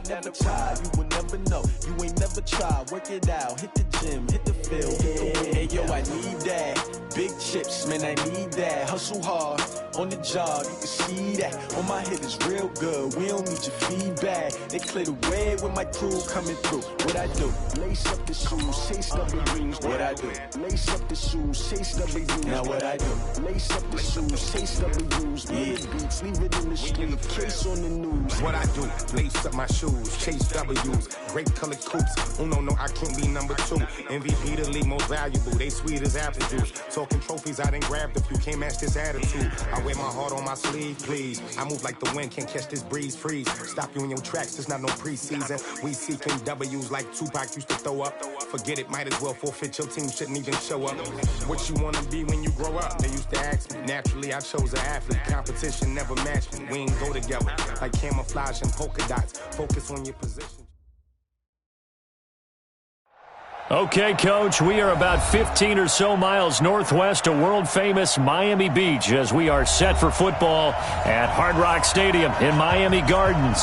never try, you will never know. You ain't never tried, work it out, hit the gym, hit the field, hit the win. Hey yo, I need that. Big chips, man, I need that. Hustle hard, on the job, you can see that. On my hit is real good, we don't need your feedback. They clear the way with my crew coming through. What I do? Lace up the shoes, chase W's. What I do? Lace up the shoes, chase W's. Now what I do? Lace up the shoes, chase W's. Yeah, beats, leave it in the street, case on the news. What I do? Lace up my shoes, chase W's. Great colored coops. Oh no, I can't be number 2. MVP the league most valuable. They sweet as apple juice. Talking trophies, I done grabbed a few. Can't match this attitude. I wear my heart on my sleeve, please. I move like the wind, can't catch this breeze, freeze. Stop you in your tracks, there's not no preseason. We seeking W's like Tupac used to throw up. Forget it, might as well forfeit. Your team shouldn't even show up. What you wanna be when you grow up? They used to ask me. Naturally, I chose an athlete. Competition never matched me. We ain't go together like camouflage and polka dots. Focus on your position. Okay, Coach, we are about 15 or so miles northwest of world-famous Miami Beach as we are set for football at Hard Rock Stadium in Miami Gardens.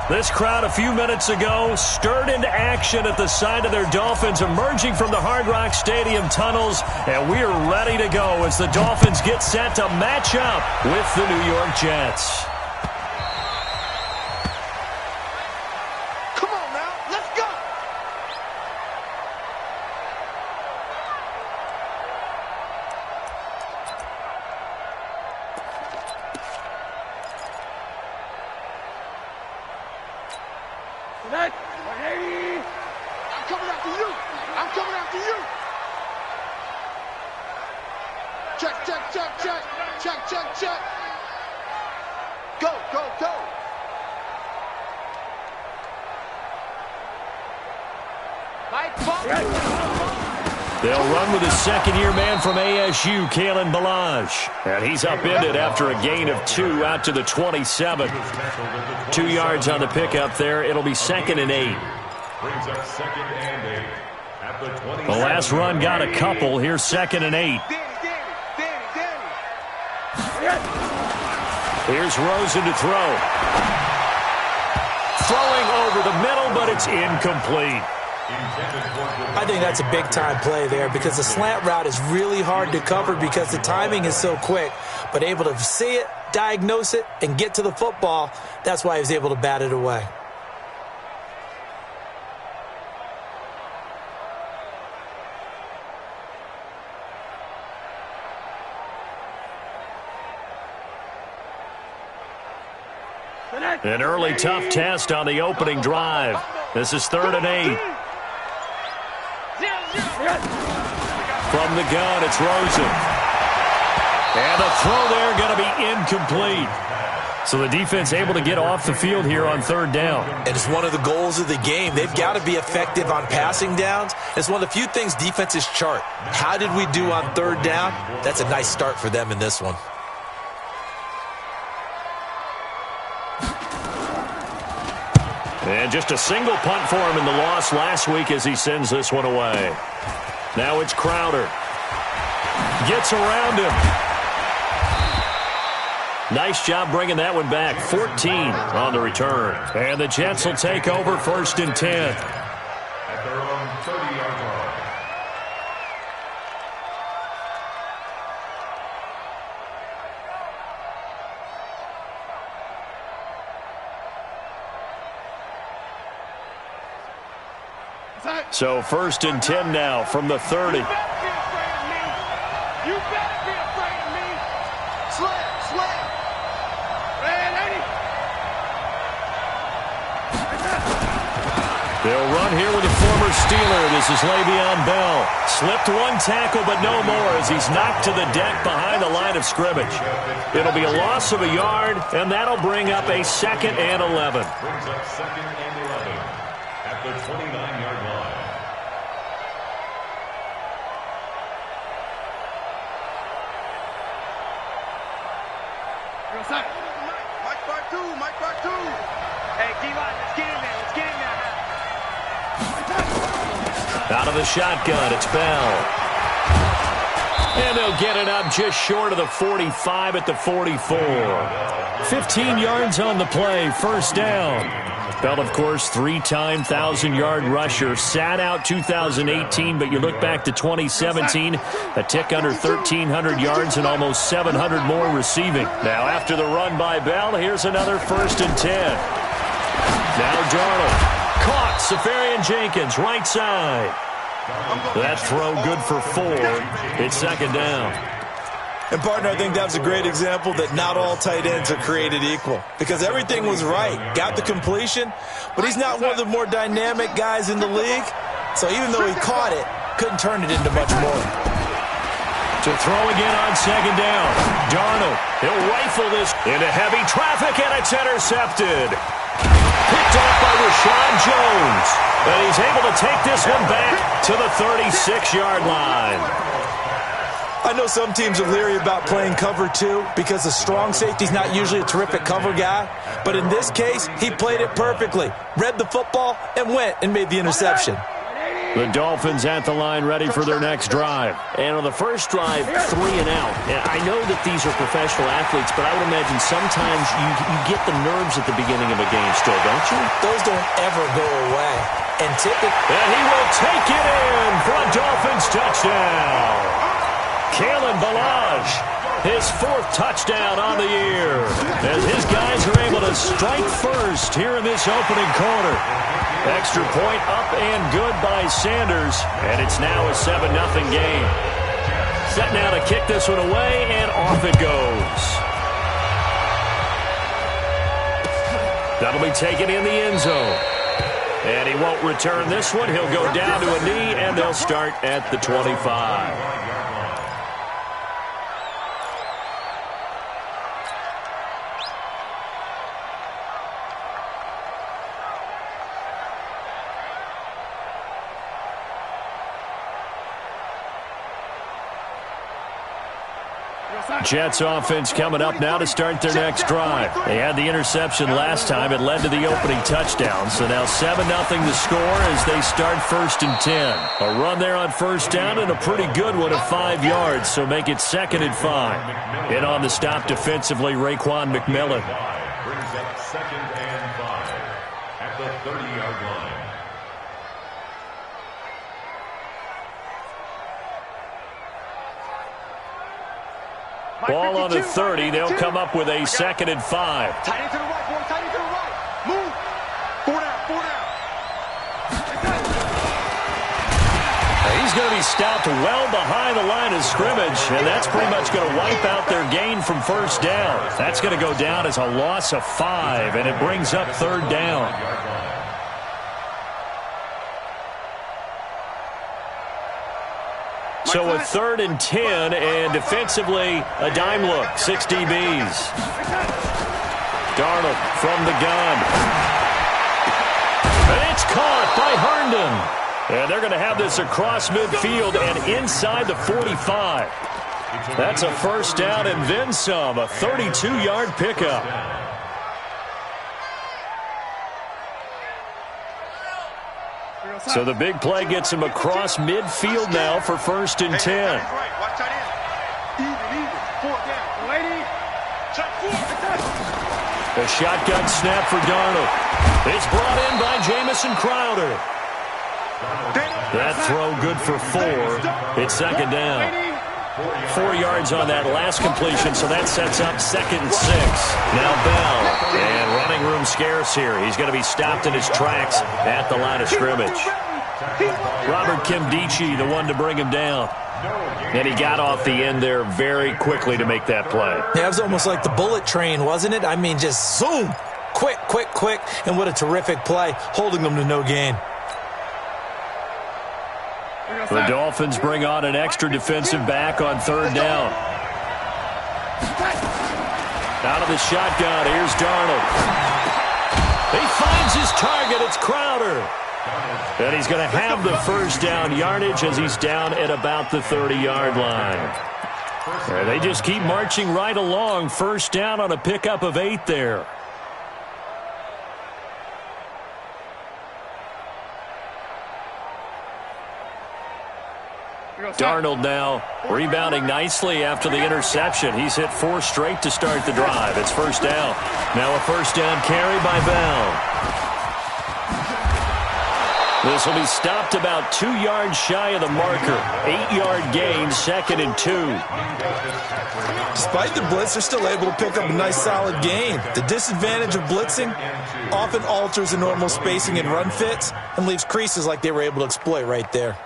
This crowd a few minutes ago stirred into action at the side of their Dolphins emerging from the Hard Rock Stadium tunnels, and we are ready to go as the Dolphins get set to match up with the New York Jets. Check. Go. They'll run with his second-year man from ASU, Kalen Ballage. And he's upended after a gain of 2 out to the 27. 2 yards on the pickup there. It'll be 2nd and 8. Brings up 2nd and 8 at the 20. The last run got a couple. Here's 2nd and 8. Here's Rosen to throw. Throwing over the middle, but it's incomplete. I think that's a big-time play there because the slant route is really hard to cover because the timing is so quick. But able to see it, diagnose it, and get to the football, that's why he was able to bat it away. An early tough test on the opening drive. This is 3rd and 8. From the gun, it's Rosen. And the throw there going to be incomplete. So the defense able to get off the field here on 3rd down. And it's one of the goals of the game. They've got to be effective on passing downs. It's one of the few things defenses chart. How did we do on 3rd down? That's a nice start for them in this one. And just a single punt for him in the loss last week as he sends this one away. Now it's Crowder. Gets around him. Nice job bringing that one back. 14 on the return. And the Jets will take over 1st and 10. At their own 30-yard line. So 1st and 10 now from the 30. You better be afraid of me. Slam. Ready. They'll run here with a former Steeler. This is Le'Veon Bell. Slipped one tackle, but no more as he's knocked to the deck behind the line of scrimmage. It'll be a loss of a yard, and that'll bring up a 2nd and 11. Brings up 2nd and 11 at the 29-yard line. Mike part two. Hey, D-line, let's get in there. Out of the shotgun, it's Bell. And they'll get it up just short of the 45 at the 44. 15 yards on the play, 1st down. Bell, of course, three-time 1,000-yard rusher. Sat out 2018, but you look back to 2017, a tick under 1,300 yards and almost 700 more receiving. Now, after the run by Bell, here's another 1st and 10. Now Darnold. Caught. Safarian-Jenkins, right side. That throw good for 4. It's 2nd down. And, partner, I think that was a great example that not all tight ends are created equal because everything was right. Got the completion, but he's not one of the more dynamic guys in the league. So even though he caught it, couldn't turn it into much more. To throw again on 2nd down. Darnold, he'll rifle this into heavy traffic, and it's intercepted. Picked off by Rashad Jones. And he's able to take this one back to the 36-yard line. I know some teams are leery about playing cover 2 because a strong safety's not usually a terrific cover guy. But in this case, he played it perfectly, read the football, and went and made the interception. The Dolphins at the line ready for their next drive. And on the first drive, 3 and out. And I know that these are professional athletes, but I would imagine sometimes you get the nerves at the beginning of a game still, don't you? Those don't ever go away. And typically... And he will take it in for a Dolphins touchdown. Kalen Ballage, his 4th touchdown on the year, as his guys are able to strike first here in this opening quarter. Extra point up and good by Sanders, and it's now a 7-0 game. Set now to kick this one away, and off it goes. That'll be taken in the end zone. And he won't return this one. He'll go down to a knee, and they'll start at the 25. Jets offense coming up now to start their next drive. They had the interception last time. It led to the opening touchdown. So now 7-0 the score as they start 1st and 10. A run there on 1st down and a pretty good one of 5 yards. So make it 2nd and 5. In on the stop defensively, Raekwon McMillan. Brings up 2nd and 5 at the 30-yard line. Ball on the 30. They'll come up with a 2nd and 5. Tight end to the right, boy. Tight end to the right. Move. 4 down. He's going to be stopped well behind the line of scrimmage, and that's pretty much going to wipe out their gain from 1st down. That's going to go down as a loss of 5, and it brings up 3rd down. So a 3rd and 10, and defensively, a dime look, 6 DBs. Darnold from the gun. And it's caught by Herndon. And they're going to have this across midfield and inside the 45. That's a 1st down and then some, a 32-yard pickup. So the big play gets him across midfield now for 1st and 10. A shotgun snap for Darnold. It's brought in by Jamison Crowder. That throw good for 4. It's 2nd down. 4 yards on that last completion, so that sets up 2nd and 6. Now Bell, and running room scarce here. He's going to be stopped in his tracks at the line of scrimmage. Robert Kimdichie, the one to bring him down. And he got off the end there very quickly to make that play. Yeah, it was almost like the bullet train, wasn't it? I mean, just zoom. Quick, quick, quick. And what a terrific play, holding them to no gain. The Dolphins bring on an extra defensive back on 3rd down. Out of the shotgun, here's Darnold. He finds his target, it's Crowder. And he's going to have the 1st down yardage as he's down at about the 30-yard line. And they just keep marching right along. 1st down on a pickup of 8 there. Darnold now rebounding nicely after the interception. He's hit 4 straight to start the drive. It's 1st down. Now a 1st down carry by Bell. This will be stopped about 2 yards shy of the marker. 8-yard gain, 2nd and 2. Despite the blitz, they're still able to pick up a nice solid gain. The disadvantage of blitzing often alters the normal spacing and run fits and leaves creases like they were able to exploit right there.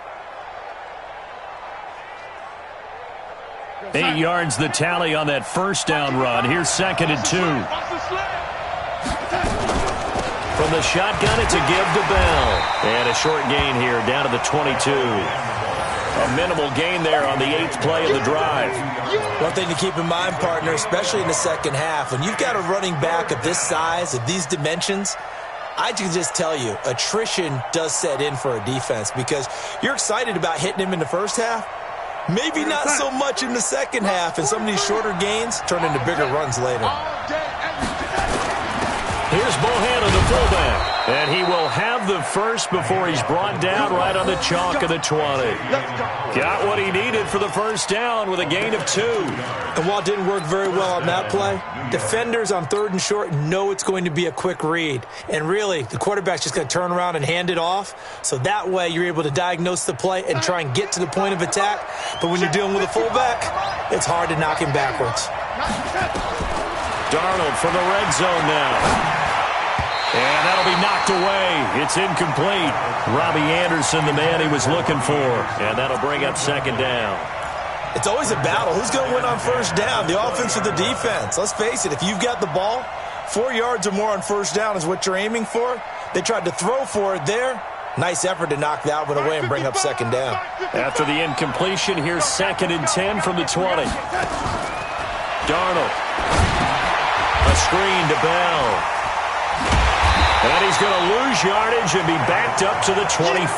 8 yards the tally on that first down run. Here's 2nd and 2. From the shotgun, it's a give to Bell. And a short gain here, down to the 22. A minimal gain there on the 8th play of the drive. One thing to keep in mind, partner, especially in the second half, when you've got a running back of this size, of these dimensions, I can just tell you, attrition does set in for a defense because you're excited about hitting him in the first half. Maybe not so much in the second half, and some of these shorter gains turn into bigger runs later. Here's Bohannon, the fullback, and he will have the first before he's brought down right on the chalk of the 20. Got what he needed for the first down with a gain of 2. And while it didn't work very well on that play, defenders on 3rd and short know it's going to be a quick read. And really, the quarterback's just going to turn around and hand it off. So that way, you're able to diagnose the play and try and get to the point of attack. But when you're dealing with a fullback, it's hard to knock him backwards. Darnold from the red zone now. And that'll be knocked away. It's incomplete. Robbie Anderson, the man he was looking for. And that'll bring up 2nd down. It's always a battle. Who's going to win on first down, the offense or the defense? Let's face it, if you've got the ball, 4 yards or more on first down is what you're aiming for. They tried to throw for it there. Nice effort to knock that one away and bring up 2nd down. After the incompletion, here's 2nd and 10 from the 20. Darnold. A screen to Bell. And he's going to lose yardage and be backed up to the 25.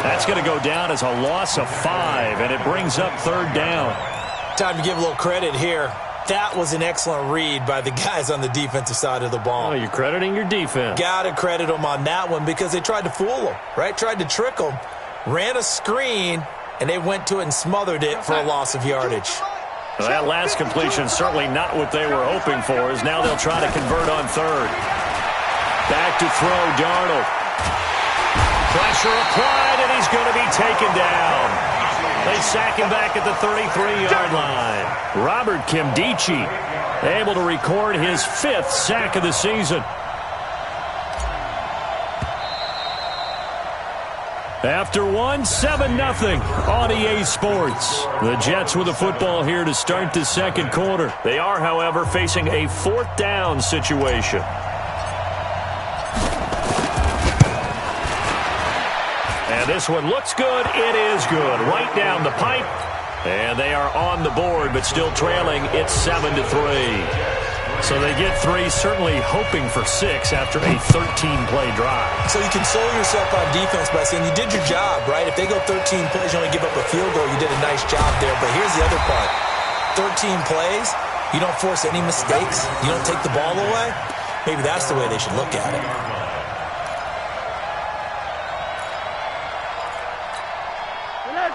That's going to go down as a loss of 5, and it brings up 3rd down. Time to give a little credit here. That was an excellent read by the guys on the defensive side of the ball. Oh, you're crediting your defense. Got to credit them on that one because they tried to fool them, right? Tried to trick them, ran a screen, and they went to it and smothered it for a loss of yardage. Well, that last completion certainly not what they were hoping for, as now they'll try to convert on 3rd. Back to throw, Darnold. Pressure applied, and he's going to be taken down. They sack him back at the 33-yard line. Robert Kimdichie able to record his 5th sack of the season. After one, 7-0 on EA Sports. The Jets with the football here to start the 2nd quarter. They are, however, facing a 4th down situation. And this one looks good. It is good. Right down the pipe. And they are on the board, but still trailing. It's 7-3. So they get 3, certainly hoping for 6 after a 13-play drive. So you console yourself on defense by saying you did your job, right? If they go 13 plays, you only give up a field goal, you did a nice job there. But here's the other part. 13 plays, you don't force any mistakes, you don't take the ball away. Maybe that's the way they should look at it.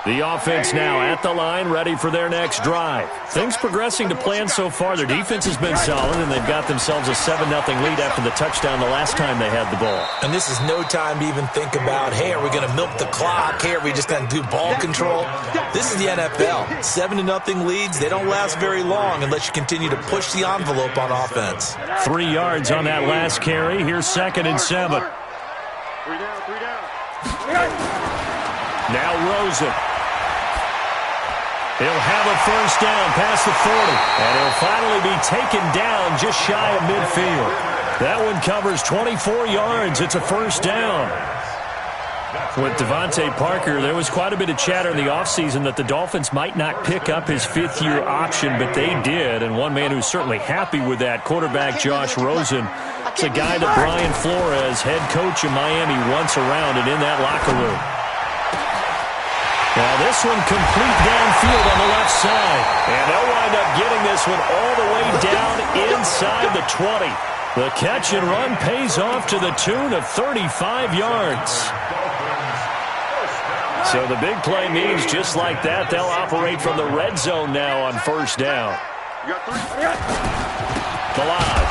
The offense now at the line, ready for their next drive. Things progressing to plan so far. Their defense has been solid, and they've got themselves a 7-0 lead after the touchdown the last time they had the ball. And this is no time to even think about, hey, are we going to milk the clock? Hey, are we just going to do ball control? This is the NFL. 7-0 leads, they don't last very long unless you continue to push the envelope on offense. 3 yards on that last carry. Here's 2nd and 7. 3 down. Now Rosen. He'll have a first down past the 40, and he'll finally be taken down just shy of midfield. That one covers 24 yards. It's a first down. With Devontae Parker, there was quite a bit of chatter in the offseason that the Dolphins might not pick up his 5th-year option, but they did, and one man who's certainly happy with that, quarterback Josh Rosen. It's a guy that Brian Flores, head coach of Miami, wants around and in that locker room. Now this one complete downfield on the left side. And they'll wind up getting this one all the way down inside the 20. The catch and run pays off to the tune of 35 yards. So the big play means just like that, they'll operate from the red zone now on first down. Balaj.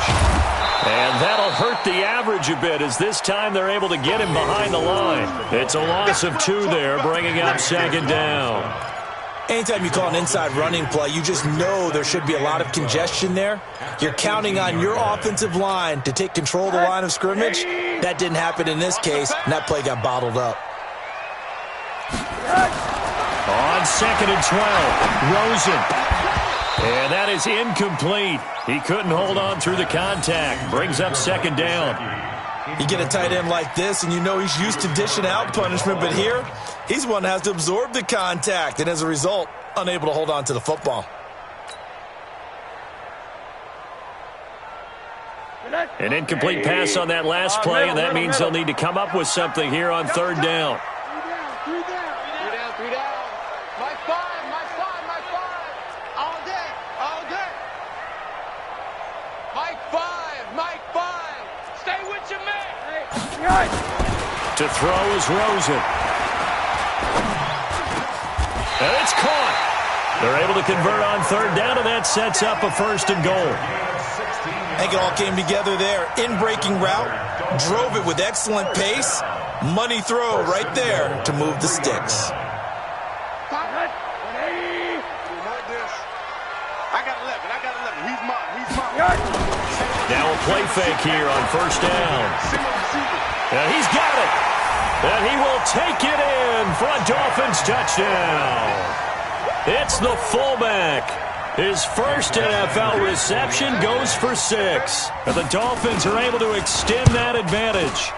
And that'll hurt the average a bit as this time they're able to get him behind the line. It's a loss of 2 there, bringing up second down. Anytime you call an inside running play, you just know there should be a lot of congestion there. You're counting on your offensive line to take control of the line of scrimmage. That didn't happen in this case, and that play got bottled up. On second and 12, Rosen. And that is incomplete. He couldn't hold on through the contact. Brings up second down. You get a tight end like this, and you know he's used to dishing out punishment, but here, he's one that has to absorb the contact, and as a result, unable to hold on to the football. An incomplete pass on that last play, and that means they'll need to come up with something here on third down. Three down. My five. All day. Mike five. Stay with your man. To throw is Rosen. And it's caught. They're able to convert on third down, and that sets up a first and goal. I think it all came together there. In-breaking route, drove it with excellent pace. Money throw right there to move the sticks. I got 11. He's mine. Now a play fake here on first down. And he's got it. And he will take it in for a Dolphins touchdown. It's the fullback. His first NFL reception goes for 6. And the Dolphins are able to extend that advantage.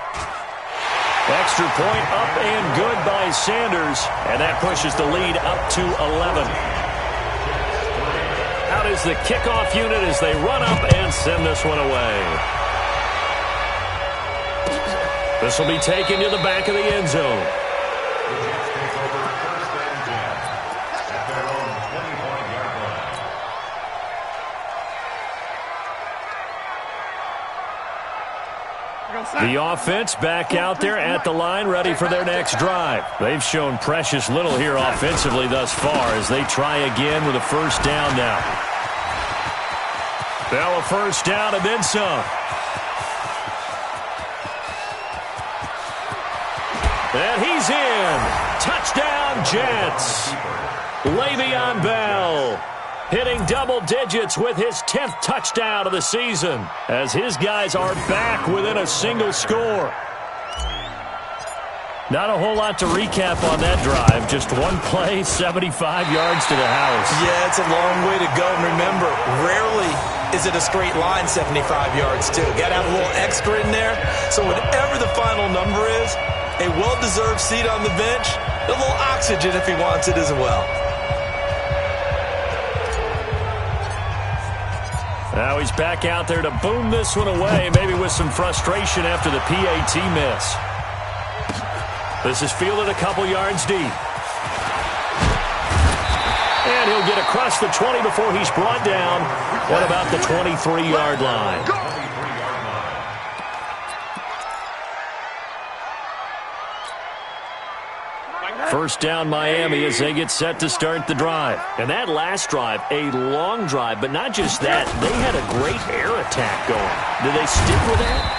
Extra point up and good by Sanders. And that pushes the lead up to 11. Out is the kickoff unit as they run up and send this one away. This will be taken to the back of the end zone. The offense back out there at the line, ready for their next drive. They've shown precious little here offensively thus far as they try again with a first down now. Now a first down and then some. And he's in. Touchdown, Jets. Le'Veon Bell hitting double digits with his 10th touchdown of the season as his guys are back within a single score. Not a whole lot to recap on that drive. Just one play, 75 yards to the house. Yeah, it's a long way to go. And remember, rarely is it a straight line 75 yards, too. Got to have a little extra in there. So whatever the final number is, a well-deserved seat on the bench, a little oxygen if he wants it as well. Now he's back out there to boom this one away, maybe with some frustration after the PAT miss. This is fielded a couple yards deep. And he'll get across the 20 before he's brought down. What about the 23-yard line? First down Miami as they get set to start the drive. And that last drive, a long drive, but not just that. They had a great air attack going. Do they stick with that?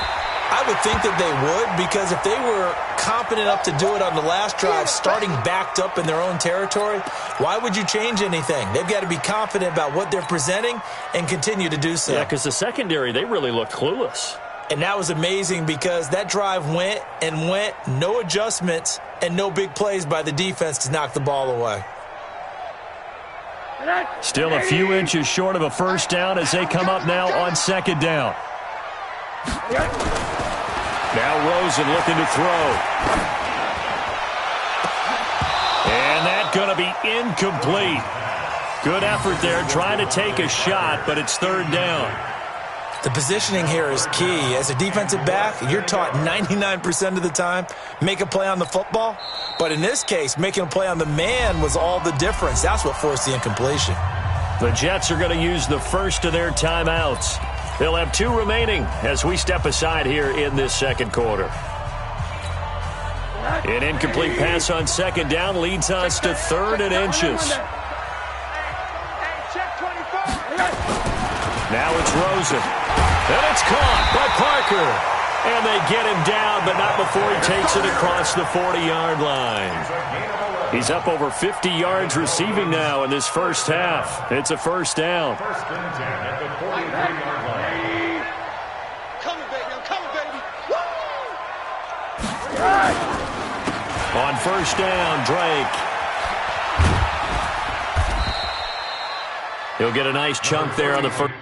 I would think that they would, because if they were confident enough to do it on the last drive, starting backed up in their own territory, why would you change anything? They've got to be confident about what they're presenting and continue to do so. Yeah, because the secondary, they really looked clueless. And that was amazing because that drive went and went, no adjustments, and no big plays by the defense to knock the ball away. Still a few inches short of a first down as they come up now on second down. Now Rosen looking to throw. And that's going to be incomplete. Good effort there trying to take a shot, but it's third down. The positioning here is key. As a defensive back, you're taught 99% of the time, make a play on the football. But in this case, making a play on the man was all the difference. That's what forced the incompletion. The Jets are going to use the first of their timeouts. They'll have 2 remaining as we step aside here in this second quarter. An incomplete pass on second down leads us to 3rd and inches. Now it's Rosen. And it's caught by Parker. And they get him down, but not before he takes it across the 40-yard line. He's up over 50 yards receiving now in this first half. It's a first down. First and 10 at the 43-yard line. Coming, baby. I'm coming, baby. Woo! On first down, Drake. He'll get a nice chunk there on the first.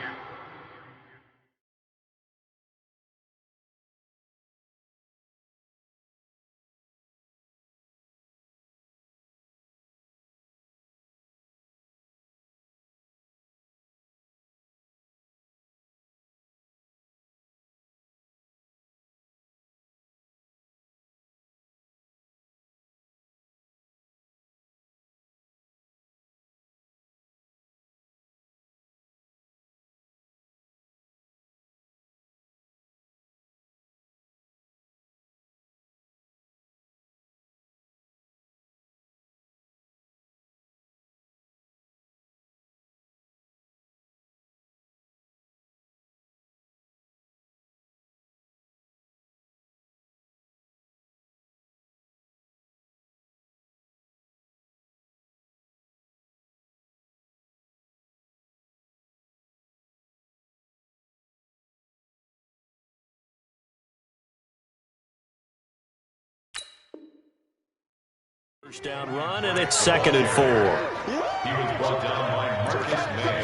First down run, and it's 2nd and 4. He was brought down by Marcus May.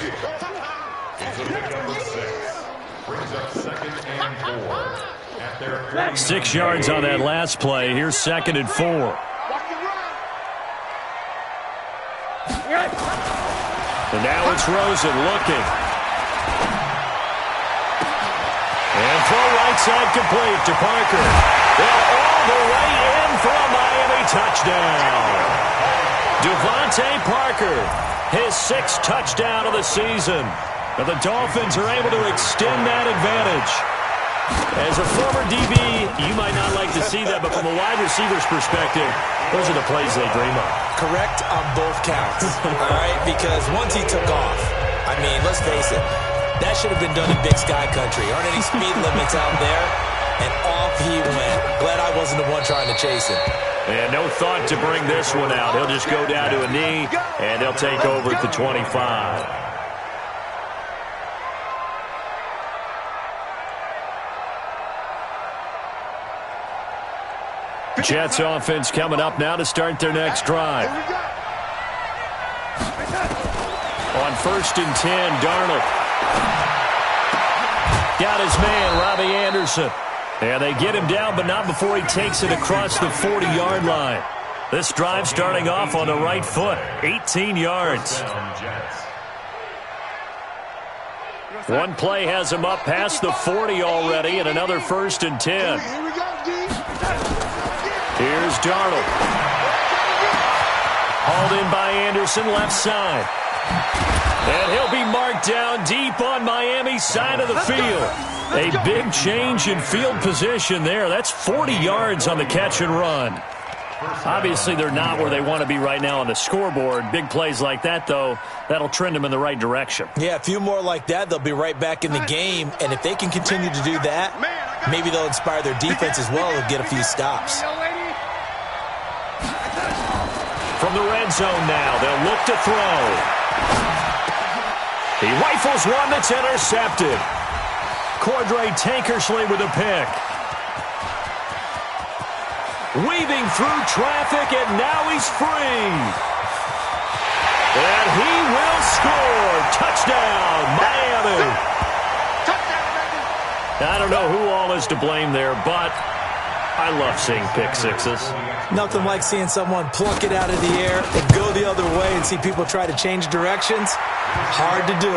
It's a pickup of 6. Brings up 2nd and 4. At their 6 yards on that last play. Here's 2nd and 4. And now it's Rosen looking. And throw right side complete to Parker. They're all the way in for a Miami touchdown. Devontae Parker, his 6th touchdown of the season. And the Dolphins are able to extend that advantage. As a former DB, you might not like to see that, but from a wide receiver's perspective, those are the plays they dream of. Correct on both counts, all right? Because once he took off, I mean, let's face it, that should have been done in Big Sky Country. Aren't any speed limits out there? And off he went. Glad I wasn't the one trying to chase him. And no thought to bring this one out. He'll just go down to a knee, and they'll take over at the 25. Jets offense coming up now to start their next drive. On 1st and 10, Darnold. Got his man, Robbie Anderson. And they get him down, but not before he takes it across the 40-yard line. This drive starting off on the right foot, 18 yards. One play has him up past the 40 already, and another 1st and 10. Here's Darnold. Hauled in by Anderson, left side. And he'll be marked down deep on Miami's side of the field. A big change in field position there. That's 40 yards on the catch and run. Obviously, they're not where they want to be right now on the scoreboard. Big plays like that, though, that'll trend them in the right direction. Yeah, a few more like that, they'll be right back in the game. And if they can continue to do that, maybe they'll inspire their defense as well and get a few stops. From the red zone now, they'll look to throw. He rifles one that's intercepted. Cordray Tankersley with a pick. Weaving through traffic, and now he's free. And he will score. Touchdown, Miami. I don't know who all is to blame there, but I love seeing pick sixes. Nothing like seeing someone pluck it out of the air and go the other way and see people try to change directions. Hard to do.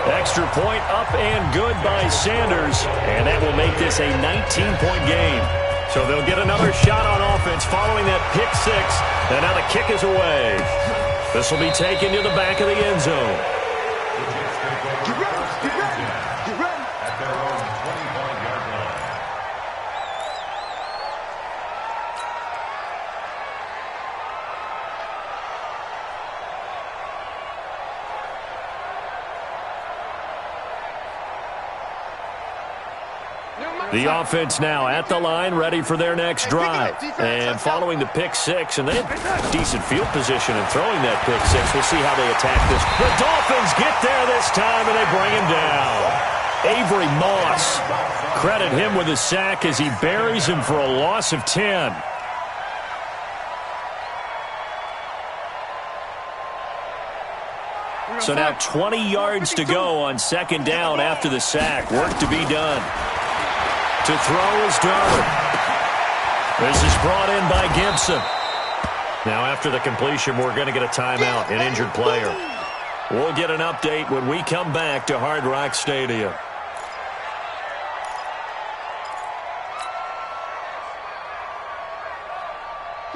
Extra point up and good by Sanders, and that will make this a 19-point game. So they'll get another shot on offense following that pick six, and now the kick is away. This will be taken to the back of the end zone. Get ready, get ready, get ready. At their own 25-yard line. The offense now at the line, ready for their next drive. And following the pick six, and they have decent field position in throwing that pick six. We'll see how they attack this. The Dolphins get there this time, and they bring him down. Avery Moss, credit him with a sack as he buries him for a loss of 10. So now 20 yards to go on second down after the sack. Work to be done. To throw is Darnold. This is brought in by Gibson. Now after the completion, we're going to get a timeout, an injured player. We'll get an update when we come back to Hard Rock Stadium.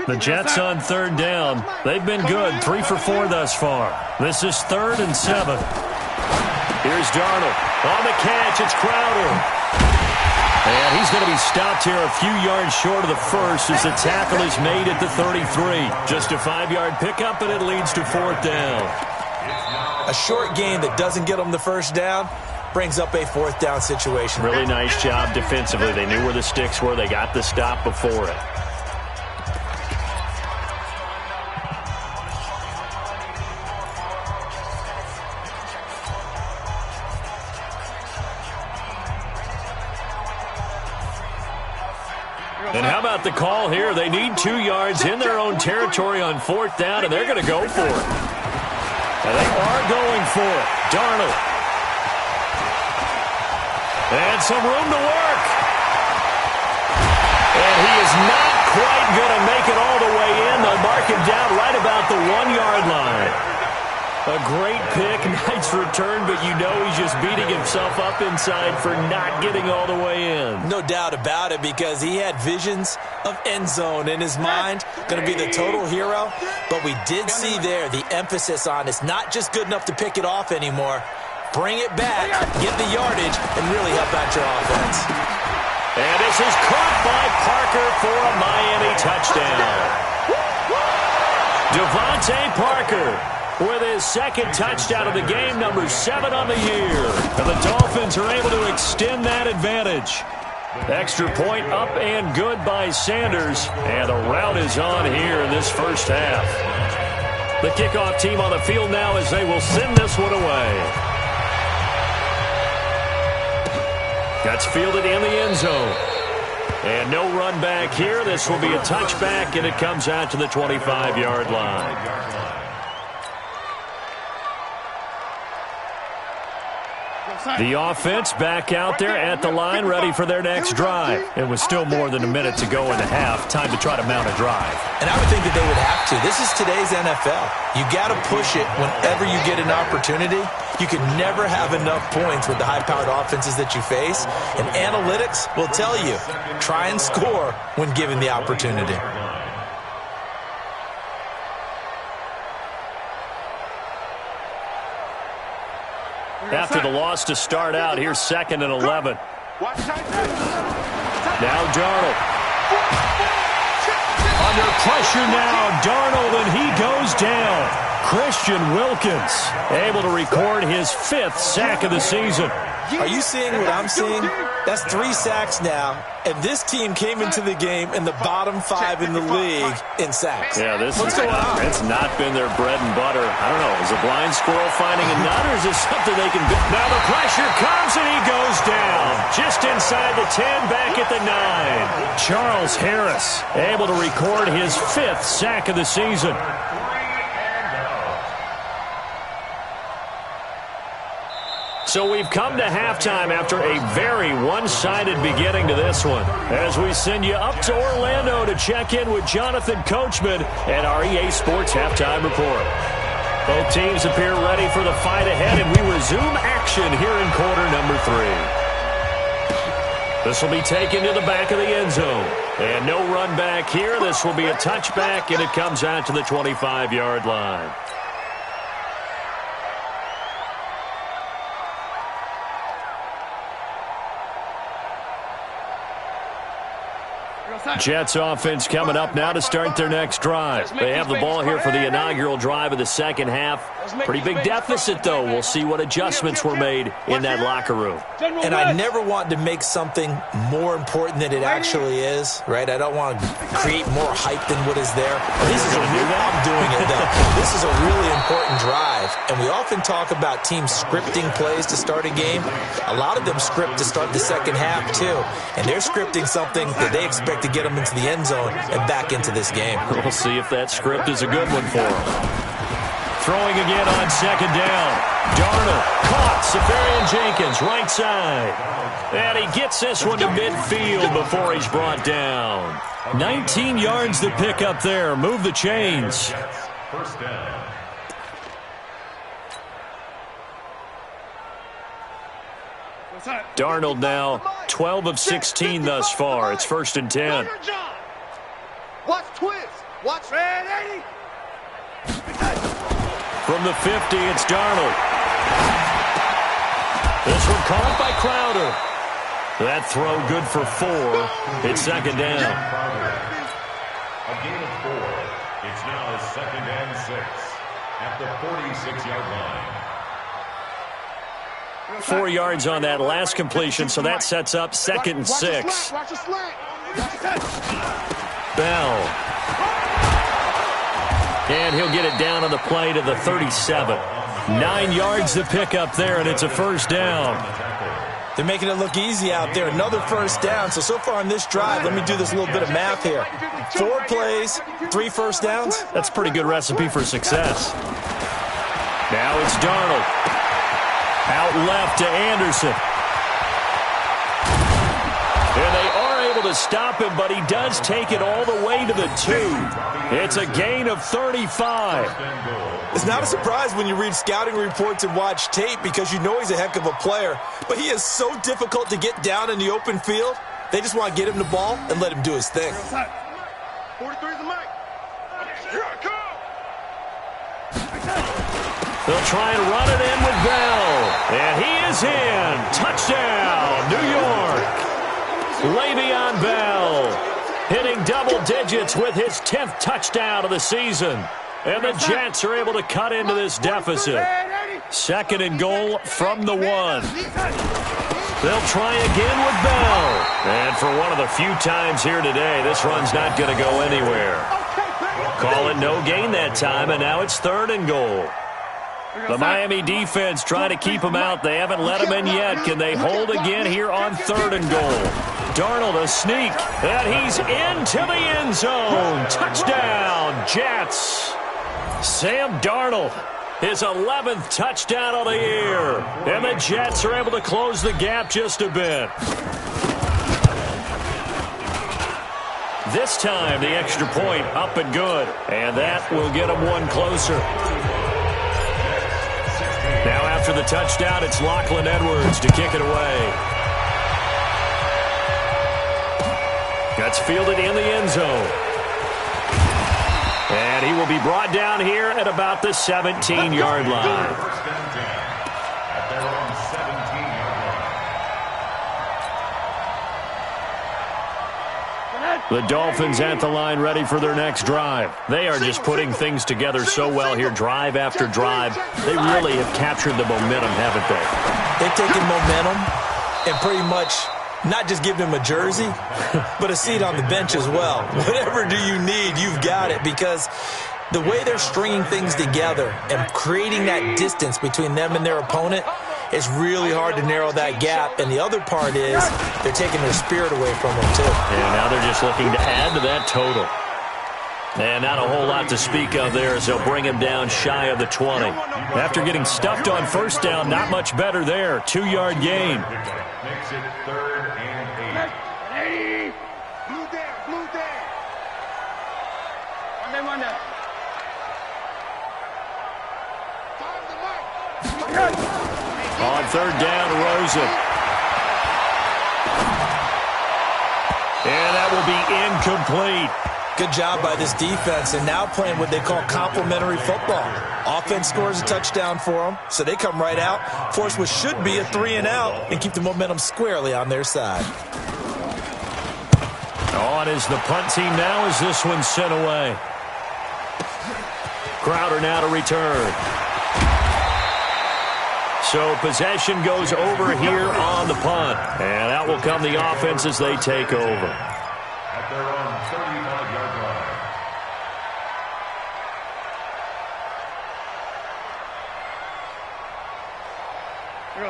The Jets on third down. They've been good, 3 for 4 thus far. This is 3rd and 7. Here's Darnold. On the catch, it's Crowder. And he's going to be stopped here a few yards short of the first as the tackle is made at the 33. Just a 5-yard pickup, and it leads to 4th down. A short gain that doesn't get them the first down brings up a 4th down situation. Really nice job defensively. They knew where the sticks were. They got the stop before it. And how about the call here? They need 2 yards in their own territory on 4th down, and they're going to go for it. And they are going for it. Darnold. And some room to work. And he is not quite going to make it all the way in. They'll mark him down right about the 1-yard line. A great pick, nice return, but you know he's just beating himself up inside for not getting all the way in. No doubt about it, because he had visions of end zone in his mind. Going to be the total hero, but we did see there the emphasis on it's not just good enough to pick it off anymore. Bring it back, get the yardage, and really help out your offense. And this is caught by Parker for a Miami touchdown. Devontae Parker with his second touchdown of the game, number 7 on the year. And the Dolphins are able to extend that advantage. Extra point up and good by Sanders. And the rout is on here in this first half. The kickoff team on the field now as they will send this one away. That's fielded in the end zone. And no run back here. This will be a touchback, and it comes out to the 25-yard line. The offense back out there at the line, ready for their next drive. It was still more than a minute to go in the half. Time to try to mount a drive. And I would think that they would have to. This is today's NFL. You got to push it whenever you get an opportunity. You can never have enough points with the high-powered offenses that you face. And analytics will tell you, try and score when given the opportunity. After the loss to start out, here's 2nd and 11. Now Darnold. Under pressure now, Darnold, and he goes down. Christian Wilkins able to record his 5th sack of the season. Are you seeing what I'm seeing? That's 3 sacks now, and this team came into the game in the bottom 5 in the league in sacks. Yeah, What's going on? It's not been their bread and butter. I don't know. Is a blind squirrel finding a nut, or is this something they can do? Now the pressure comes, and he goes down. Just inside the 10, back at the 9. Charles Harris able to record his 5th sack of the season. So we've come to halftime after a very one-sided beginning to this one. As we send you up to Orlando to check in with Jonathan Coachman at our EA Sports Halftime Report. Both teams appear ready for the fight ahead, and we resume action here in quarter number 3. This will be taken to the back of the end zone. And no run back here. This will be a touchback, and it comes out to the 25-yard line. Jets offense coming up now to start their next drive. They have the ball here for the inaugural drive of the second half. Pretty big deficit, though. We'll see what adjustments were made in that locker room. And I never want to make something more important than it actually is, right? I don't want to create more hype than what is there. I'm doing it, though. This is a really important drive, and we often talk about teams scripting plays to start a game. A lot of them script to start the second half, too, and they're scripting something that they expect to get them into the end zone and back into this game. We'll see if that script is a good one for them. Throwing again on second down. Darnold caught. Safarian-Jenkins, right side. And he gets this one to midfield before he's brought down. 19 yards to pick up there. Move the chains. First down. Darnold now 12 of 16 thus far. It's 1st and 10. Watch twist. Watch red 80. From the 50, it's Darnold. This one caught by Crowder. That throw good for 4. It's second down. A gain of 4. It's now 2nd and 6 at the 46-yard line. 4 yards on that last completion, so that sets up 2nd and 6. Bell. And he'll get it down on the play to the 37. 9 yards to pick up there, and it's a first down. They're making it look easy out there. Another first down. So far on this drive, let me do this little bit of math here. 4 plays, 3 first downs. That's a pretty good recipe for success. Now it's Darnold. Out left to Anderson. And they are able to stop him, but he does take it all the way to the 2. It's a gain of 35. It's not a surprise when you read scouting reports and watch tape because you know he's a heck of a player. But he is so difficult to get down in the open field. They just want to get him the ball and let him do his thing. 43 is the mic. Here I come. They'll try and run it in with Bell. And he is in. Touchdown, New York. Le'Veon Bell hitting double digits with his 10th touchdown of the season. And the Jets are able to cut into this deficit. 2nd and goal from the 1. They'll try again with Bell. And for one of the few times here today, this run's not going to go anywhere. Call it no gain that time, and now it's 3rd and goal. The Miami defense trying to keep him out. They haven't let him in yet. Can they hold again here on 3rd and goal? Darnold a sneak, and he's into the end zone. Touchdown, Jets. Sam Darnold, his 11th touchdown of the year. And the Jets are able to close the gap just a bit. This time, the extra point up and good. And that will get them one closer. Now after the touchdown, it's Lachlan Edwards to kick it away. That's fielded in the end zone. And he will be brought down here at about the 17-yard line. First down, at their own 17-yard line. The Dolphins at the line ready for their next drive. They are just putting things together so well here, drive after drive. They really have captured the momentum, haven't they? They've taken momentum and pretty much not just give him a jersey, but a seat on the bench as well. Whatever do you need, you've got it, because the way they're stringing things together and creating that distance between them and their opponent, it's really hard to narrow that gap. And the other part is they're taking their spirit away from them, too. And now they're just looking to add to that total. And not a whole lot to speak of there as they'll bring him down shy of the 20. After getting stuffed on first down, not much better there. 2-yard gain. Makes it 3rd and 8. Blue down. One down. On 3rd down, Rosen. And that will be incomplete. Good job by this defense, and now playing what they call complementary football. Offense scores a touchdown for them, so they come right out, force what should be a 3-and-out, and keep the momentum squarely on their side. On is the punt team now as this one's sent away. Crowder now to return. So possession goes over here on the punt. And out will come the offense as they take over. At their own 35-yard line.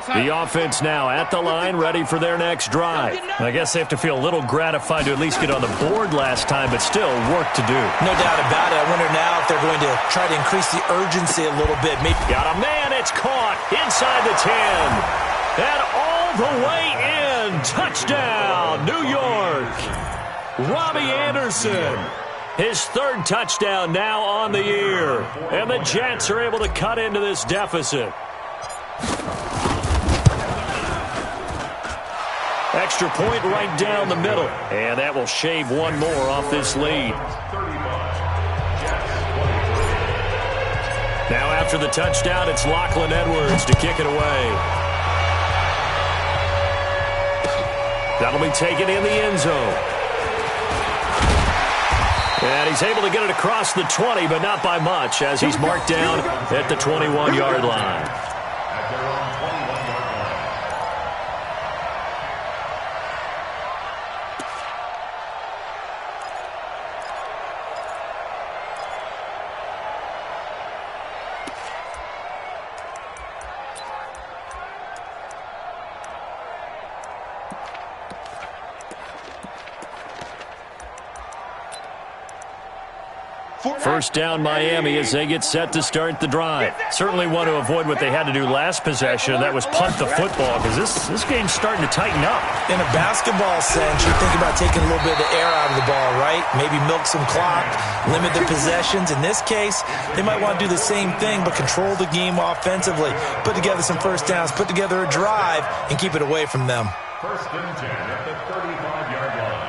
The offense now at the line, ready for their next drive. I guess they have to feel a little gratified to at least get on the board last time, but still work to do. No doubt about it. I wonder now if they're going to try to increase the urgency a little bit. Maybe. Got a man, it's caught inside the 10. And all the way in. Touchdown, New York. Robbie Anderson. His third touchdown now on the year. And the Jets are able to cut into this deficit. Extra point right down the middle. And that will shave one more off this lead. Now after the touchdown, it's Lachlan Edwards to kick it away. That'll be taken in the end zone. And he's able to get it across the 20, but not by much, as he's marked down at the 21-yard line. At their own 21-yard line. First down Miami as they get set to start the drive. Certainly want to avoid what they had to do last possession, and that was punt the football, because this game's starting to tighten up. In a basketball sense, you think about taking a little bit of the air out of the ball, right? Maybe milk some clock, limit the possessions. In this case, they might want to do the same thing, but control the game offensively. Put together some first downs, put together a drive, and keep it away from them. First and 10 at the 35-yard line.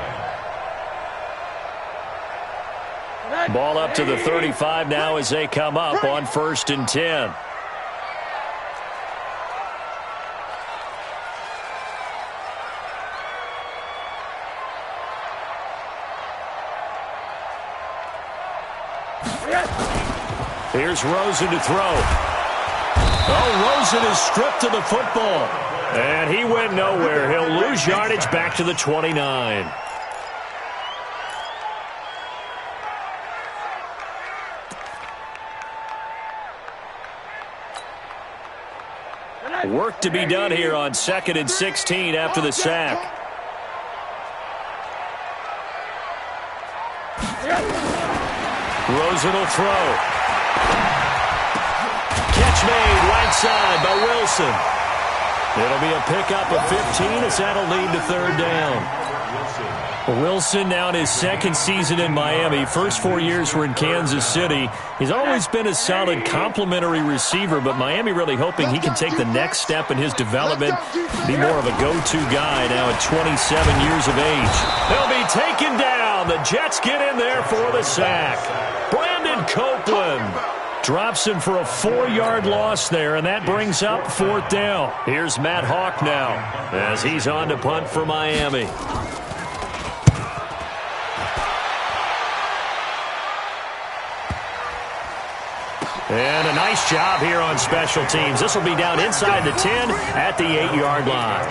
Ball up to the 35 now as they come up on 1st and 10. Here's Rosen to throw. Oh, Rosen is stripped of the football. And he went nowhere. He'll lose yardage back to the 29. Work to be done here on 2nd and 16 after the sack. Rosen will throw. Catch made right side by Wilson. It'll be a pickup of 15 as that'll lead to third down. Wilson now in his second season in Miami. First 4 years were in Kansas City. He's always been a solid complementary receiver, but Miami really hoping he can take the next step in his development, be more of a go-to guy now at 27 years of age. They'll be taken down. The Jets get in there for the sack. Brandon Copeland drops him for a 4-yard loss there, and that brings up 4th down. Here's Matt Hawk now as he's on to punt for Miami. And a nice job here on special teams. This will be down inside the 10 at the 8-yard line.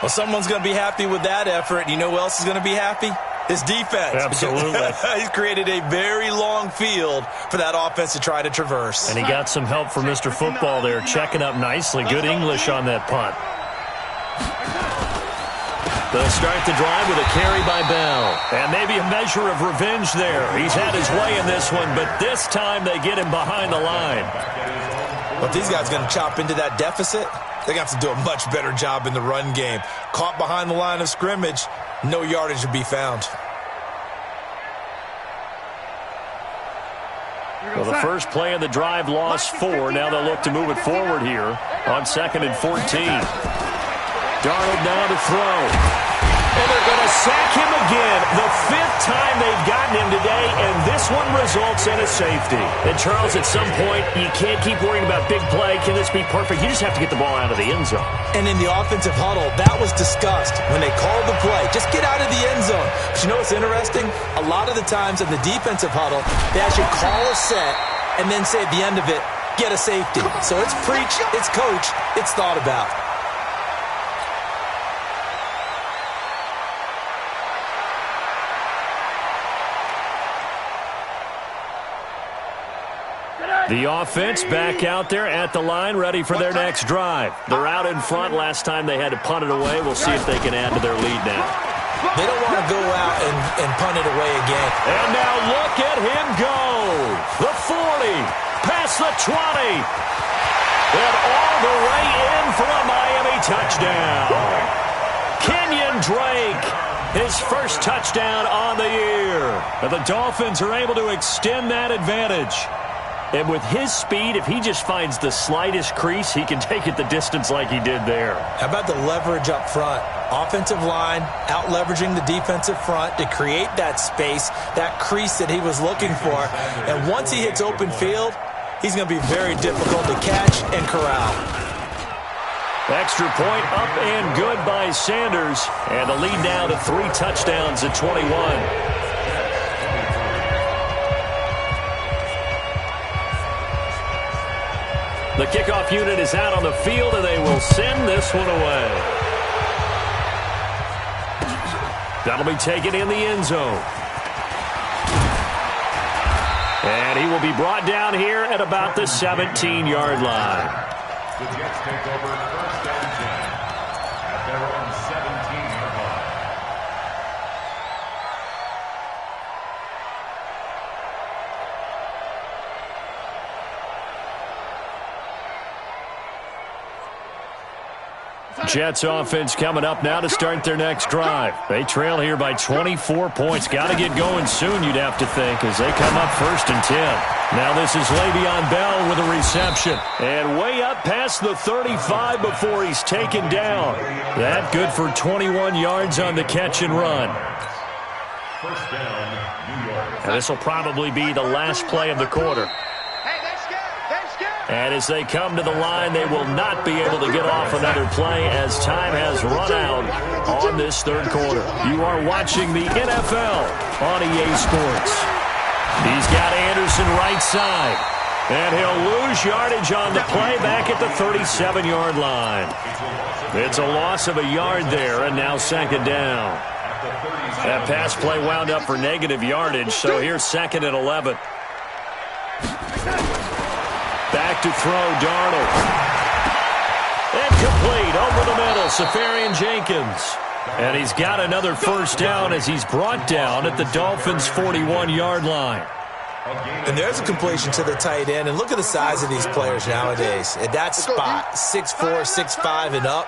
Well, someone's going to be happy with that effort. You know who else is going to be happy? His defense. Absolutely. He's created a very long field for that offense to try to traverse. And he got some help from Mr. Football there, checking up nicely. Good English on that punt. They'll start the drive with a carry by Bell. And maybe a measure of revenge there. He's had his way in this one, but this time they get him behind the line. Well, if these guys are going to chop into that deficit, they're going to have to do a much better job in the run game. Caught behind the line of scrimmage, no yardage to be found. Well, the first play of the drive lost 4. Now they'll look to move it forward here on 2nd and 14. Darnold now to throw. And they're going to sack him again. The 5th time they've gotten him today, and this one results in a safety. And, Charles, at some point, you can't keep worrying about big play. Can this be perfect? You just have to get the ball out of the end zone. And in the offensive huddle, that was discussed when they called the play. Just get out of the end zone. But you know what's interesting? A lot of the times in the defensive huddle, they actually call a set and then say at the end of it, get a safety. So it's preached, it's coached, it's thought about. The offense back out there at the line, ready for their next drive. They're out in front. Last time they had to punt it away. We'll see if they can add to their lead now. They don't want to go out and punt it away again. And now look at him go. The 40, past the 20, and all the way in for a Miami touchdown. Kenyon Drake, his first touchdown on the year. And the Dolphins are able to extend that advantage. And with his speed, if he just finds the slightest crease, he can take it the distance like he did there. How about the leverage up front? Offensive line out-leveraging the defensive front to create that space, that crease that he was looking for. And once he hits open field, he's going to be very difficult to catch and corral. Extra point up and good by Sanders. And the lead now to 3 touchdowns at 21. The kickoff unit is out on the field, and they will send this one away. That'll be taken in the end zone. And he will be brought down here at about the 17-yard line. The Jets take over 1st and 10 at their own 17-yard line. Jets offense coming up now to start their next drive. They trail here by 24 points. Got to get going soon, you'd have to think, as they come up 1st and 10. Now this is Le'Veon Bell with a reception. And way up past the 35 before he's taken down. That good for 21 yards on the catch and run. 1st down, New York. And this will probably be the last play of the quarter. And as they come to the line, they will not be able to get off another play as time has run out on this 3rd quarter. You are watching the NFL on EA Sports. He's got Anderson right side. And he'll lose yardage on the play back at the 37-yard line. It's a loss of a yard there, and now 2nd down. That pass play wound up for negative yardage, so here's 2nd and 11. Back to throw, Darnold. Incomplete, over the middle, Safarian Jenkins. And he's got another 1st down as he's brought down at the Dolphins' 41-yard line. And there's a completion to the tight end. And look at the size of these players nowadays. At that spot, 6'4", 6'5", and up.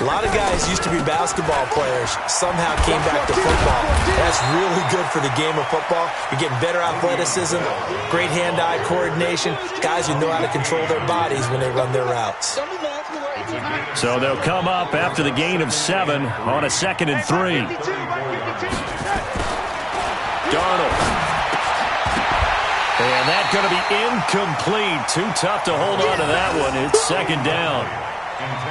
A lot of guys used to be basketball players, somehow came back to football. That's really good for the game of football. You're getting better athleticism, great hand-eye coordination, guys who know how to control their bodies when they run their routes. So they'll come up after the gain of 7 on a 2nd and 3. Darnold. And that's going to be incomplete. Too tough to hold on to that one. It's 2nd down.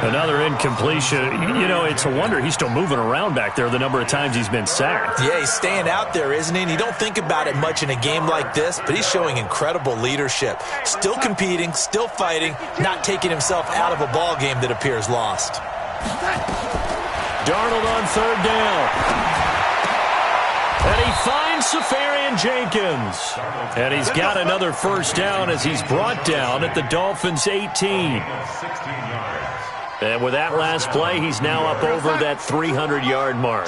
Another incompletion. You know, it's a wonder he's still moving around back there the number of times he's been sacked. Yeah, he's staying out there, isn't he? And you don't think about it much in a game like this, but he's showing incredible leadership. Still competing, still fighting, not taking himself out of a ball game that appears lost. Darnold on 3rd down. And he finds Safarian Jenkins. And he's got another 1st down as he's brought down at the Dolphins' 18. And with that last play, he's now up over that 300-yard mark.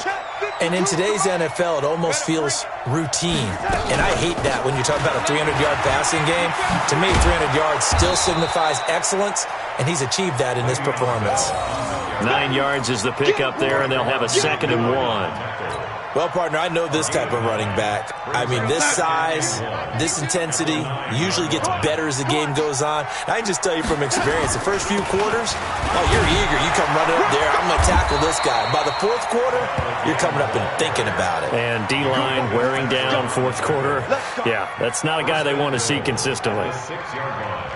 And in today's NFL, it almost feels routine. And I hate that when you talk about a 300-yard passing game. To me, 300 yards still signifies excellence, and he's achieved that in this performance. 9 yards is the pickup there, and they'll have a 2nd and 1. Well, partner, I know this type of running back. I mean, this size, this intensity usually gets better as the game goes on. I can just tell you from experience, the first few quarters, oh, you're eager. You come running up there, I'm going to tackle this guy. By the fourth quarter, you're coming up and thinking about it. And D-line wearing down fourth quarter. Yeah, that's not a guy they want to see consistently. 6-yard line.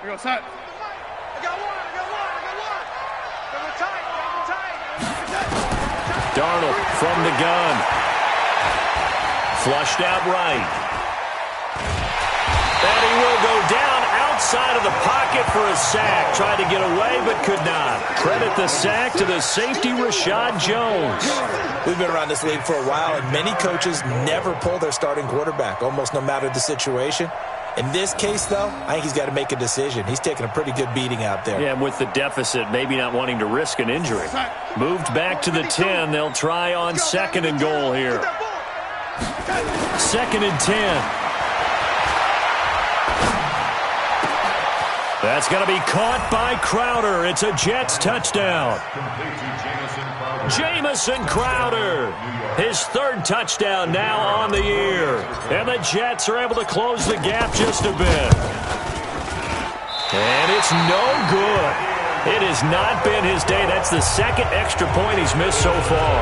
Here we go, set. Darnold from the gun. Flushed out right. And he will go down outside of the pocket for a sack. Tried to get away, but could not. Credit the sack to the safety, Rashad Jones. We've been around this league for a while, and many coaches never pull their starting quarterback, almost no matter the situation. In this case, though, I think he's got to make a decision. He's taking a pretty good beating out there. Yeah, with the deficit, maybe not wanting to risk an injury. Moved back to the 10. They'll try on 2nd and goal here. 2nd and 10. That's going to be caught by Crowder. It's a Jets touchdown. Jamison Crowder, his 3rd touchdown now on the year. And the Jets are able to close the gap just a bit. And it's no good. It has not been his day. That's the 2nd extra point he's missed so far.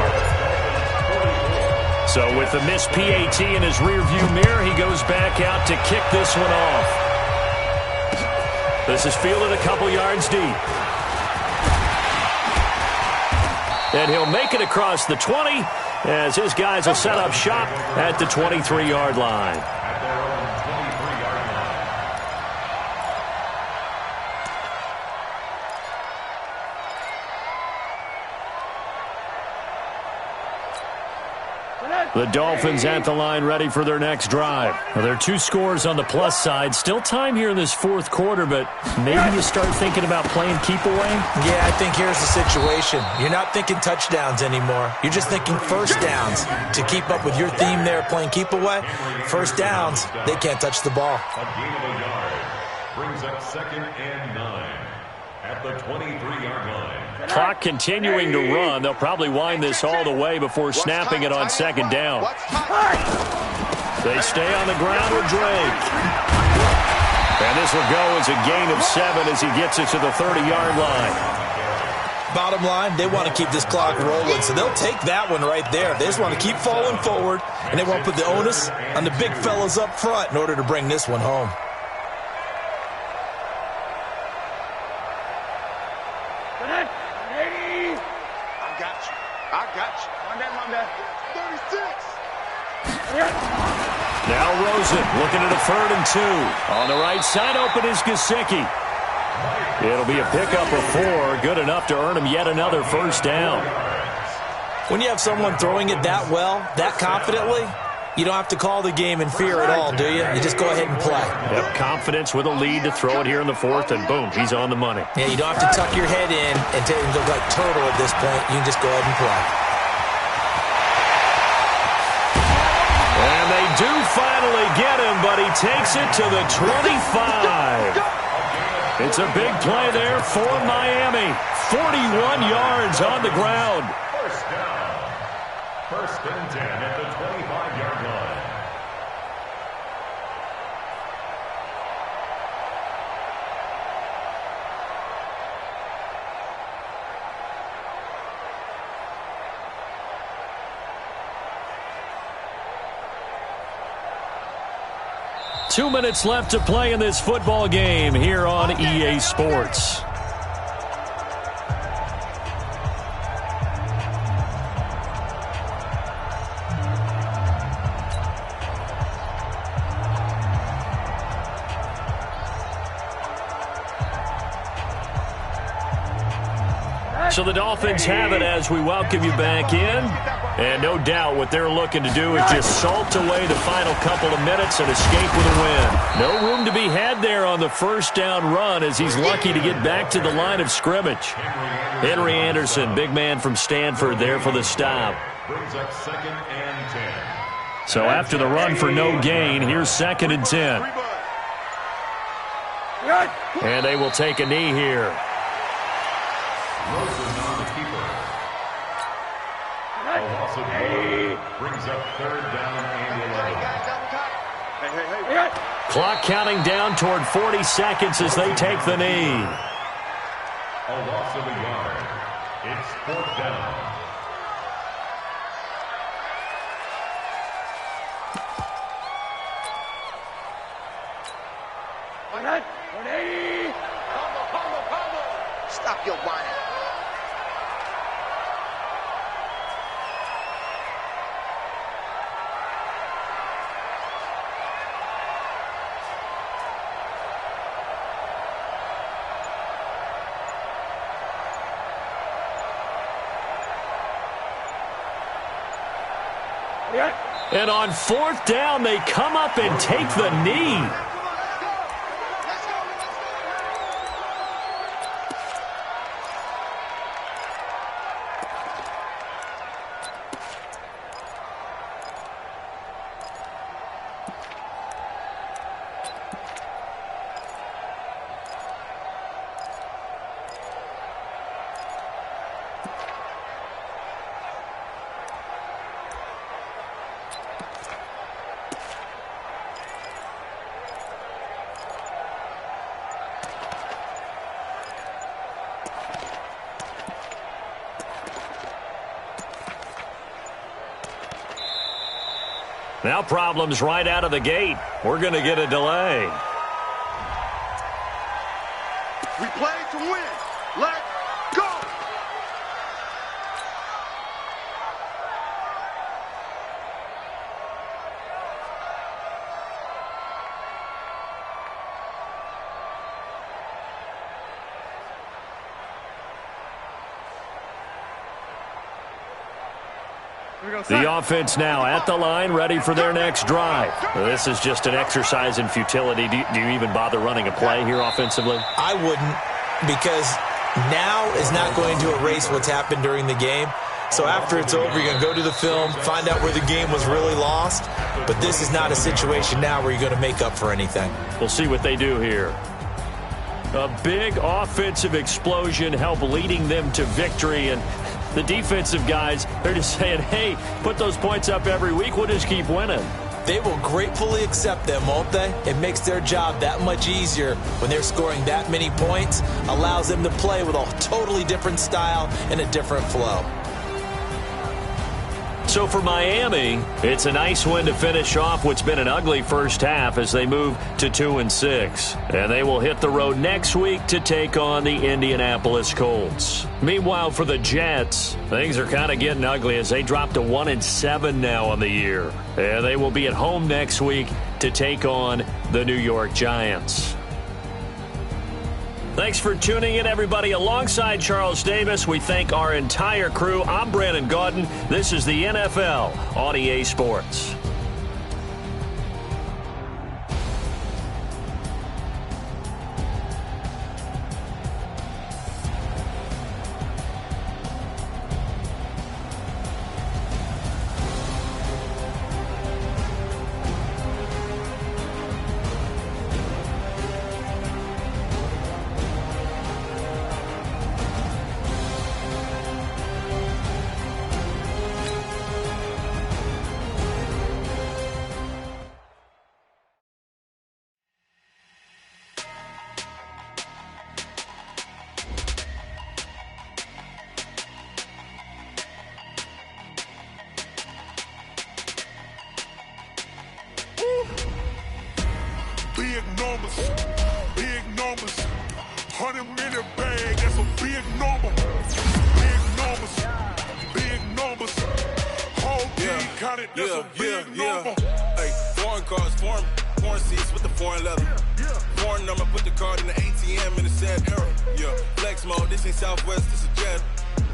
So with the missed PAT in his rearview mirror, he goes back out to kick this one off. This is fielded a couple yards deep. And he'll make it across the 20 as his guys will set up shop at the 23-yard line. The Dolphins at the line ready for their next drive. Well, there are 2 scores on the plus side. Still time here in this 4th quarter, but maybe you start thinking about playing keep away? Yeah, I think here's the situation. You're not thinking touchdowns anymore. You're just thinking first downs. To keep up with your theme there playing keep away, first downs, they can't touch the ball. A gain of a yard brings up 2nd and 9 at the 23-yard line. Clock continuing to run. They'll probably wind this all the way before snapping it on 2nd down. They stay on the ground with Drake. And this will go as a gain of 7 as he gets it to the 30-yard line. Bottom line, they want to keep this clock rolling, so they'll take that one right there. They just want to keep falling forward, and they want to put the onus on the big fellas up front in order to bring this one home. Now Rosen looking at a 3rd and 2. On the right side open is Gesicki. It'll be a pickup of 4. Good enough to earn him yet another first down. When you have someone throwing it that well, that confidently, you don't have to call the game in fear at all, do you? You just go ahead and play. Yep, confidence with a lead to throw it here in the 4th, and boom, he's on the money. Yeah, you don't have to tuck your head in and look like turtle at this point. You can just go ahead and play. And they do finally get him, but he takes it to the 25. It's a big play there for Miami. 41 yards on the ground. First down. 1st and 10 at the 25-yard line. Two minutes left to play in this football game here on EA Sports. So the Dolphins have it as we welcome you back in. And no doubt what they're looking to do is just salt away the final couple of minutes and escape with a win. No room to be had there on the first down run as he's lucky to get back to the line of scrimmage. Henry Anderson, big man from Stanford, there for the stop. Brings up 2nd and 10. So after the run for no gain, here's 2nd and 10. And they will take a knee here. Rosen on the keeper. A loss of 1 brings up 3rd down and 11. Clock counting down toward 40 seconds as they take the knee. A loss of a yard. It's 4th down. Stop your whining. And on 4th down, they come up and take the knee. Now problems right out of the gate. We're going to get a delay. We play to win. Let's go. The offense now at the line, ready for their next drive. This is just an exercise in futility. Do you even bother running a play here offensively? I wouldn't, because now is not going to erase what's happened during the game. So after it's over, you're going to go to the film, find out where the game was really lost. But this is not a situation now where you're going to make up for anything. We'll see what they do here. A big offensive explosion helped leading them to victory, and the defensive guys, they're just saying, hey, put those points up every week, we'll just keep winning. They will gratefully accept them, won't they? It makes their job that much easier when they're scoring that many points, allows them to play with a totally different style and a different flow. So for Miami, it's a nice win to finish off what's been an ugly first half as they move to 2-6. And they will hit the road next week to take on the Indianapolis Colts. Meanwhile, for the Jets, things are kind of getting ugly as they drop to 1-7 now on the year. And they will be at home next week to take on the New York Giants. Thanks for tuning in, everybody. Alongside Charles Davis, we thank our entire crew. I'm Brandon Gaudin. This is the NFL on EA Sports. Big numbers, 100 minute bag, that's a big number. Big numbers, whole team counted, that's a big number. Hey, foreign cars, foreign seats with the foreign leather. Foreign number, put the card in the ATM in the sad era. Yeah, flex mode, this ain't Southwest, this is Jet.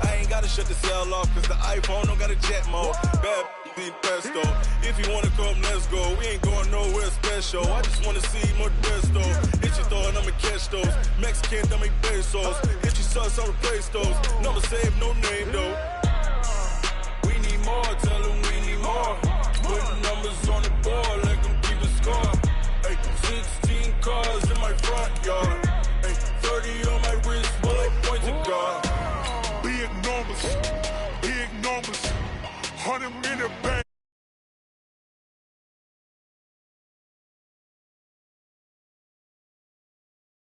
I ain't gotta shut the cell off, cause the iPhone don't got a jet mode. Bad need pesto. If you wanna come, let's go. We ain't going nowhere special. I just wanna see more pesto. Hit your throw and I'ma catch those. Mexican, dummy pesos. Hit your sauce, I'll replace those. Number save, no name though.